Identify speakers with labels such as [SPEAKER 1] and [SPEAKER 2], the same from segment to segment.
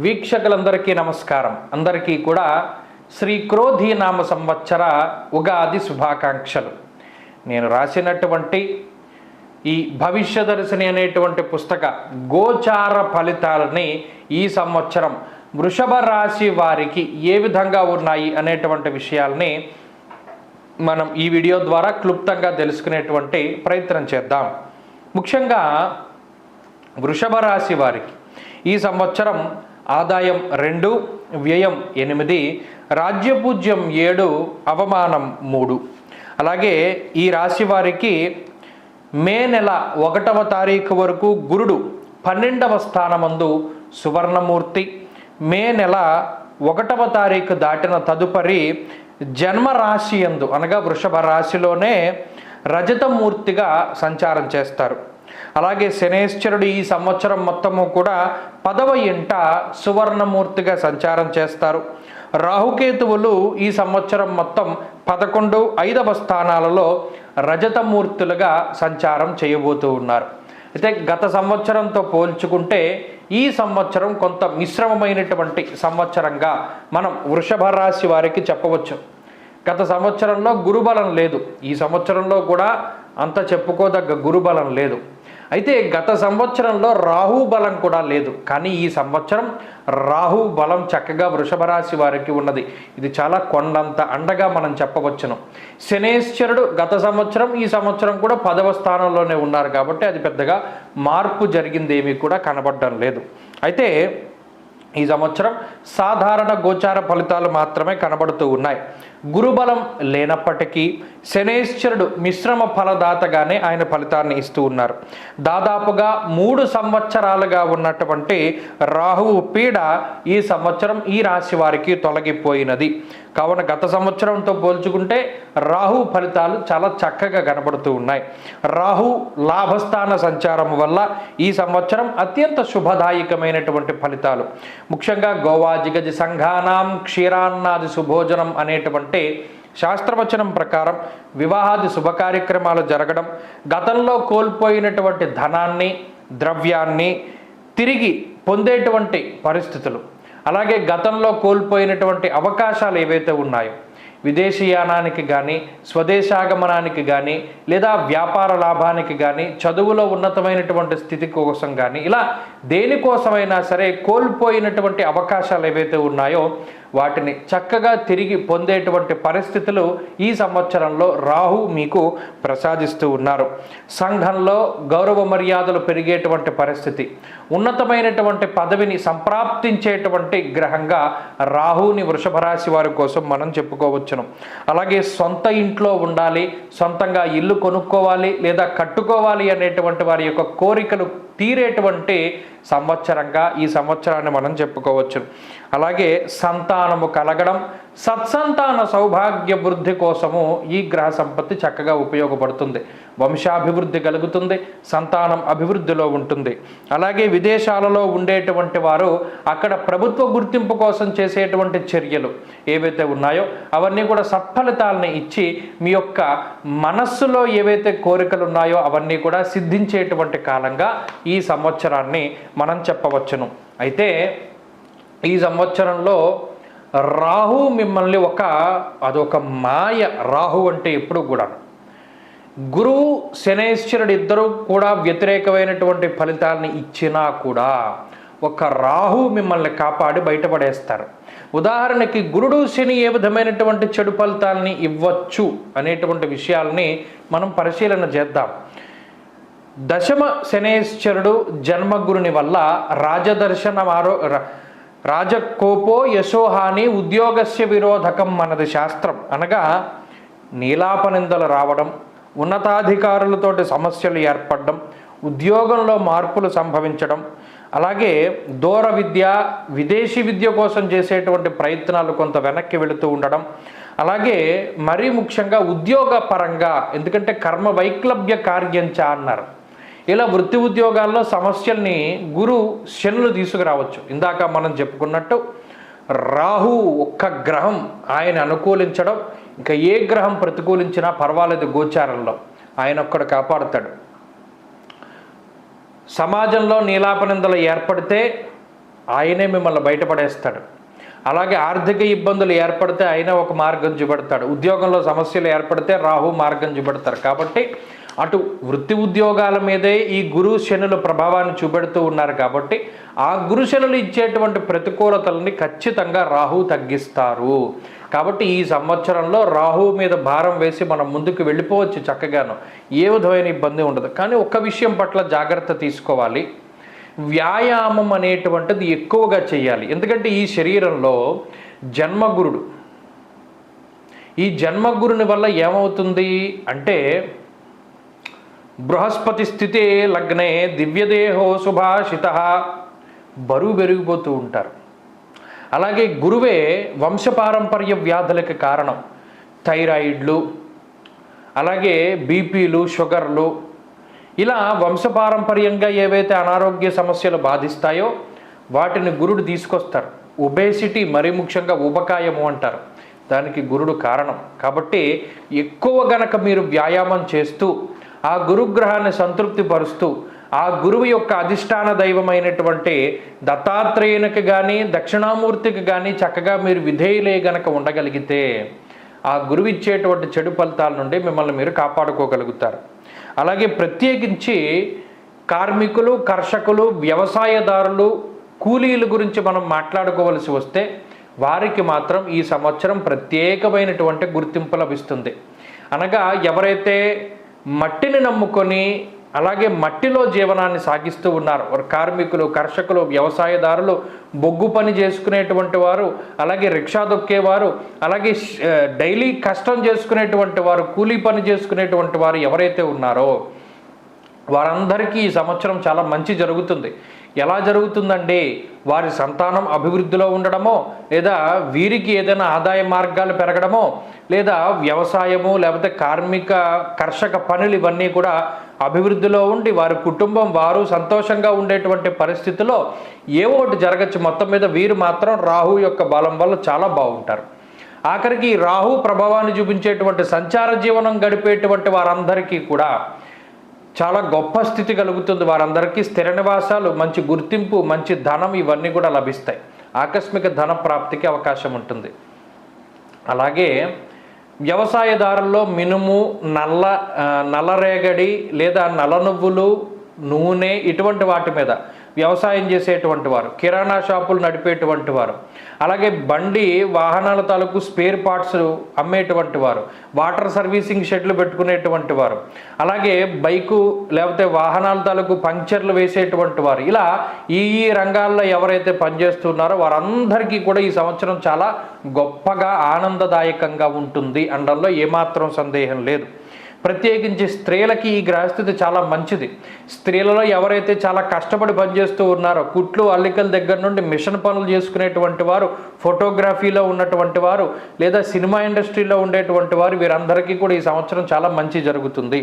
[SPEAKER 1] వీక్షకులందరికీ నమస్కారం. అందరికీ కూడా శ్రీ క్రోధీ నామ సంవత్సర ఉగాది శుభాకాంక్షలు. నేను రాసినటువంటి ఈ భవిష్యదర్శిని అనేటువంటి పుస్తక గోచార ఫలితాలని ఈ సంవత్సరం వృషభ రాశి వారికి ఏ విధంగా ఉన్నాయి అనేటువంటి విషయాల్ని మనం ఈ వీడియో ద్వారా క్లుప్తంగా తెలుసుకునేటువంటి ప్రయత్నం చేద్దాం. ముఖ్యంగా వృషభ రాశి వారికి ఈ సంవత్సరం ఆదాయం 2, వ్యయం 8, రాజ్యపూజ్యం 7, అవమానం 3. అలాగే ఈ రాశి వారికి మే నెల 1వ తారీఖు వరకు గురుడు 12వ స్థానమందు సువర్ణమూర్తి, మే నెల 1వ తారీఖు దాటిన తదుపరి జన్మరాశి యందు అనగా వృషభ రాశిలోనే రజతమూర్తిగా సంచారం చేస్తారు. అలాగే శనేశ్వరుడు ఈ సంవత్సరం మొత్తము కూడా 10వ ఇంట సువర్ణమూర్తిగా సంచారం చేస్తారు. రాహుకేతువులు ఈ సంవత్సరం మొత్తం 11, 5వ స్థానాలలో రజతమూర్తులుగా సంచారం చేయబోతూ ఉన్నారు. అయితే గత సంవత్సరంతో పోల్చుకుంటే ఈ సంవత్సరం కొంత మిశ్రమమైనటువంటి సంవత్సరంగా మనం వృషభ రాశి వారికి చెప్పవచ్చు. గత సంవత్సరంలో గురుబలం లేదు, ఈ సంవత్సరంలో కూడా అంత చెప్పుకోదగ్గ గురుబలం లేదు. అయితే గత సంవత్సరంలో రాహు బలం కూడా లేదు, కానీ ఈ సంవత్సరం రాహు బలం చక్కగా వృషభ రాశి వారికి ఉన్నది. ఇది చాలా కొండంత అండగా మనం చెప్పవచ్చును. శనేశ్వరుడు గత సంవత్సరం ఈ సంవత్సరం కూడా 10వ స్థానంలోనే ఉన్నారు కాబట్టి అది పెద్దగా మార్పు జరిగింది ఏమీ కూడా కనబడడం లేదు. అయితే ఈ సంవత్సరం సాధారణ గోచార ఫలితాలు మాత్రమే కనబడుతూ ఉన్నాయి. గురుబలం లేనప్పటికీ శనేశ్వరుడు మిశ్రమ ఫలదాతగానే ఆయన ఫలితాన్ని ఇస్తూ ఉన్నారు. దాదాపుగా 3 సంవత్సరాలుగా ఉన్నటువంటి రాహువు పీడ ఈ సంవత్సరం ఈ రాశి వారికి తొలగిపోయినది. కావున గత సంవత్సరంతో పోల్చుకుంటే రాహు ఫలితాలు చాలా చక్కగా కనబడుతూ ఉన్నాయి. రాహు లాభస్థాన సంచారం వల్ల ఈ సంవత్సరం అత్యంత శుభదాయకమైనటువంటి ఫలితాలు. ముఖ్యంగా గోవాజిగజ సంఘానాం క్షీరాన్నాది సుభోజనం అనేటువంటి శాస్త్రవచనం ప్రకారం వివాహాది శుభ కార్యక్రమాలు జరగడం, గతంలో కోల్పోయినటువంటి ధనాన్ని, ద్రవ్యాన్ని తిరిగి పొందేటువంటి పరిస్థితులు, అలాగే గతంలో కోల్పోయినటువంటి అవకాశాలు ఏవైతే ఉన్నాయో విదేశీయానానికి కానీ, స్వదేశాగమనానికి కానీ, లేదా వ్యాపార లాభానికి కానీ, చదువులో ఉన్నతమైనటువంటి స్థితి కోసం కానీ, ఇలా దేనికోసమైనా సరే కోల్పోయినటువంటి అవకాశాలు ఏవైతే ఉన్నాయో వాటిని చక్కగా తిరిగి పొందేటువంటి పరిస్థితులు ఈ సంవత్సరంలో రాహు మీకు ప్రసాదిస్తూ ఉన్నారు. సంఘంలో గౌరవ మర్యాదలు పెరిగేటువంటి పరిస్థితి, ఉన్నతమైనటువంటి పదవిని సంప్రాప్తించేటువంటి గ్రహంగా రాహుని వృషభ రాశి వారి కోసం మనం చెప్పుకోవచ్చును. అలాగే సొంత ఇంట్లో ఉండాలి, సొంతంగా ఇల్లు కొనుక్కోవాలి లేదా కట్టుకోవాలి అనేటువంటి వారి యొక్క కోరికలు తీరేటువంటి సంవత్సరంగా ఈ సంవత్సరాన్ని మనం చెప్పుకోవచ్చు. అలాగే సంతానము కలగడం, సత్సంతాన సౌభాగ్య వృద్ధి కోసము ఈ గ్రహ సంపత్తి చక్కగా ఉపయోగపడుతుంది. వంశాభివృద్ధి కలుగుతుంది, సంతానం అభివృద్ధిలో ఉంటుంది. అలాగే విదేశాలలో ఉండేటువంటి వారు అక్కడ ప్రభుత్వ గుర్తింపు కోసం చేసేటువంటి చర్యలు ఏవైతే ఉన్నాయో అవన్నీ కూడా సత్ఫలితాలని ఇచ్చి మీ యొక్క మనస్సులో ఏవైతే కోరికలు ఉన్నాయో అవన్నీ కూడా సిద్ధించేటువంటి కాలంగా ఈ సంవత్సరాన్ని మనం చెప్పవచ్చును. అయితే ఈ సంవత్సరంలో రాహు మిమ్మల్ని అదొక మాయ. రాహు అంటే ఎప్పుడు కూడా గురువు శనేశ్వరుడు ఇద్దరు కూడా వ్యతిరేకమైనటువంటి ఫలితాలని ఇచ్చినా కూడా ఒక రాహు మిమ్మల్ని కాపాడి బయటపడేస్తారు. ఉదాహరణకి గురుడు శని ఏ విధమైనటువంటి చెడు ఫలితాలని ఇవ్వచ్చు అనేటువంటి విషయాల్ని మనం పరిశీలన చేద్దాం. దశమ శనేశ్వరుడు జన్మగురుని వల్ల రాజకోపో యశోహాని ఉద్యోగస్య విరోధకం అన్నది శాస్త్రం. అనగా నీలాపనిందలు రావడం, ఉన్నతాధికారులతోటి సమస్యలు ఏర్పడడం, ఉద్యోగంలో మార్పులు సంభవించడం, అలాగే దూర విద్య, విదేశీ విద్య కోసం చేసేటువంటి ప్రయత్నాలు కొంత వెనక్కి వెళుతూ ఉండడం, అలాగే మరీ ముఖ్యంగా ఉద్యోగ పరంగా, ఎందుకంటే కర్మ వైక్లభ్య కార్యంచ అన్నారు, ఇలా వృత్తి ఉద్యోగాల్లో సమస్యల్ని గురు శనులు తీసుకురావచ్చు. ఇందాక మనం చెప్పుకున్నట్టు రాహు ఒక్క గ్రహం ఆయన అనుకూలించడం, ఇంకా ఏ గ్రహం ప్రతికూలించినా పర్వాలేదు, గోచారంలో ఆయన ఒక్కడు కాపాడుతాడు. సమాజంలో నీలాపనిందలు ఏర్పడితే ఆయనే మిమ్మల్ని బయటపడేస్తాడు. అలాగే ఆర్థిక ఇబ్బందులు ఏర్పడితే ఆయన ఒక మార్గం చూపెడతాడు. ఉద్యోగంలో సమస్యలు ఏర్పడితే రాహు మార్గం చూపెడతారు. కాబట్టి అటు వృత్తి ఉద్యోగాల మీదే ఈ గురు శనుల ప్రభావాన్ని చూపెడుతూ ఉన్నారు. కాబట్టి ఆ గురు శనులు ఇచ్చేటువంటి ప్రతికూలతల్ని ఖచ్చితంగా రాహు తగ్గిస్తారు. కాబట్టి ఈ సంవత్సరంలో రాహు మీద భారం వేసి మనం ముందుకు వెళ్ళిపోవచ్చు చక్కగాను, ఏ విధమైన ఇబ్బంది ఉండదు. కానీ ఒక్క విషయం పట్ల జాగ్రత్త తీసుకోవాలి, వ్యాయామం అనేటువంటిది ఎక్కువగా చేయాలి. ఎందుకంటే ఈ శరీరంలో జన్మగురుడు, ఈ జన్మగురుని వల్ల ఏమవుతుంది అంటే బృహస్పతి స్థితే లగ్నే దివ్యదేహో శుభాషిత, బరువు పెరిగిపోతూ ఉంటారు. అలాగే గురువే వంశపారంపర్య వ్యాధులకి కారణం. థైరాయిడ్లు, అలాగే బీపీలు, షుగర్లు, ఇలా వంశపారంపర్యంగా ఏవైతే అనారోగ్య సమస్యలు బాధిస్తాయో వాటిని గురుడు తీసుకొస్తారు. ఒబేసిటీ, మరీ ముఖ్యంగా ఉబకాయము అంటారు, దానికి గురుడు కారణం. కాబట్టి ఎక్కువ గనక మీరు వ్యాయామం చేస్తూ ఆ గురుగ్రహాన్ని సంతృప్తి పరుస్తూ ఆ గురువు యొక్క అధిష్టాన దైవమైనటువంటి దత్తాత్రేయునికి కానీ దక్షిణామూర్తికి కానీ చక్కగా మీరు విధేయులే గనక ఉండగలిగితే ఆ గురువు ఇచ్చేటువంటి చెడు ఫలితాల నుండి మిమ్మల్ని మీరు కాపాడుకోగలుగుతారు. అలాగే ప్రత్యేకించి కార్మికులు, కర్షకులు, వ్యవసాయదారులు, కూలీల గురించి మనం మాట్లాడుకోవలసి వస్తే వారికి మాత్రం ఈ సంవత్సరం ప్రత్యేకమైనటువంటి గుర్తింపు లభిస్తుంది. అనగా ఎవరైతే మట్టిని నమ్ముకొని అలాగే మట్టిలో జీవనాన్ని సాగిస్తూ ఉన్నారు, కార్మికులు, కర్షకులు, వ్యవసాయదారులు, బొగ్గు పని చేసుకునేటువంటి వారు, అలాగే రిక్షా దొక్కేవారు, అలాగే డైలీ కష్టం చేసుకునేటువంటి వారు, కూలీ పని చేసుకునేటువంటి వారు ఎవరైతే ఉన్నారో వారందరికీ ఈ సంవత్సరం చాలా మంచి జరుగుతుంది. ఎలా జరుగుతుందండి? వారి సంతానం అభివృద్ధిలో ఉండడమో, లేదా వీరికి ఏదైనా ఆదాయ మార్గాలు పెరగడమో, లేదా వ్యవసాయము లేకపోతే కార్మిక కర్షక పనులు ఇవన్నీ కూడా అభివృద్ధిలో ఉండి వారి కుటుంబం వారు సంతోషంగా ఉండేటువంటి పరిస్థితిలో ఏవో ఒకటి జరగచ్చు. మొత్తం మీద వీరు మాత్రం రాహు యొక్క బలం వల్ల చాలా బాగుంటారు. ఆఖరికి రాహు ప్రభావాన్ని చూపించేటువంటి సంచార జీవనం గడిపేటువంటి వారందరికీ కూడా చాలా గొప్ప స్థితి కలుగుతుంది. వారందరికీ స్థిర నివాసాలు, మంచి గుర్తింపు, మంచి ధనం ఇవన్నీ కూడా లభిస్తాయి. ఆకస్మిక ధన ప్రాప్తికి అవకాశం ఉంటుంది. అలాగే వ్యవసాయదారుల్లో మినుము, నల్లరేగడి లేదా నల్ల నువ్వులు, నూనె ఇటువంటి వాటి మీద వ్యవసాయం చేసేటువంటి వారు, కిరాణా షాపులు నడిపేటువంటి వారు, అలాగే బండి వాహనాల తాలూకు స్పేర్ పార్ట్స్ అమ్మేటువంటి వారు, వాటర్ సర్వీసింగ్ షెడ్లు పెట్టుకునేటువంటి వారు, అలాగే బైకు లేకపోతే వాహనాల తాలూకు పంక్చర్లు వేసేటువంటి వారు, ఇలా ఈ రంగాల్లో ఎవరైతే పనిచేస్తున్నారో వారందరికీ కూడా ఈ సంవత్సరం చాలా గొప్పగా ఆనందదాయకంగా ఉంటుంది అనడంలో ఏమాత్రం సందేహం లేదు. ప్రత్యేకించి స్త్రీలకి ఈ గ్రహస్థితి చాలా మంచిది. స్త్రీలలో ఎవరైతే చాలా కష్టపడి పనిచేస్తూ ఉన్నారో, కుట్లు అల్లికల దగ్గర నుండి మిషన్ పనులు చేసుకునేటువంటి వారు, ఫోటోగ్రఫీలో ఉన్నటువంటి వారు, లేదా సినిమా ఇండస్ట్రీలో ఉండేటువంటి వారు, వీరందరికీ కూడా ఈ సంవత్సరం చాలా మంచి జరుగుతుంది.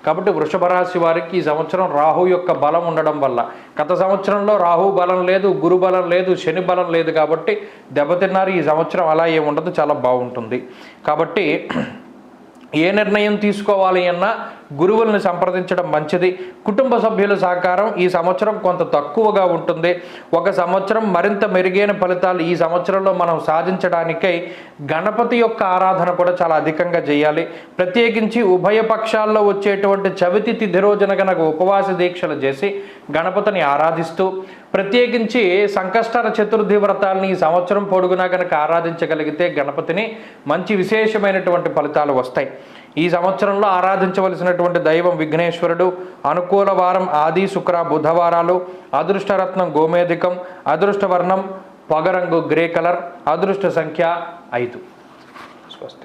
[SPEAKER 1] కాబట్టి వృషభ రాశి వారికి ఈ సంవత్సరం రాహు యొక్క బలం ఉండడం వల్ల, గత సంవత్సరంలో రాహు బలం లేదు, గురు బలం లేదు, శని బలం లేదు కాబట్టి దెబ్బతిన్నారు. ఈ సంవత్సరం అలా ఏముండదు, చాలా బాగుంటుంది. కాబట్టి ఏ నిర్ణయం తీసుకోవాలి అన్నా గురువులను సంప్రదించడం మంచిది. కుటుంబ సభ్యుల సహకారం ఈ సంవత్సరం కొంత తక్కువగా ఉంటుంది. ఒక సంవత్సరం మరింత మెరుగైన ఫలితాలు ఈ సంవత్సరంలో మనం సాధించడానికై గణపతి యొక్క ఆరాధన కూడా చాలా అధికంగా చేయాలి. ప్రత్యేకించి ఉభయ పక్షాల్లో వచ్చేటువంటి చవితి తిథి రోజున కనుక ఉపవాస దీక్షలు చేసి గణపతిని ఆరాధిస్తూ, ప్రత్యేకించి సంకష్టర చతుర్థి వ్రతాలని ఈ సంవత్సరం పొడుగునా కనుక ఆరాధించగలిగితే గణపతిని మంచి విశేషమైనటువంటి ఫలితాలు వస్తాయి. ఈ సంవత్సరంలో ఆరాధించవలసినటువంటి దైవం విఘ్నేశ్వరుడు. అనుకూల వారం ఆది, శుక్ర, బుధవారాలు. అదృష్టరత్నం గోమేధికం. అదృష్ట వర్ణం పొగరంగు గ్రే కలర్. అదృష్ట సంఖ్య 5. స్వస్తి.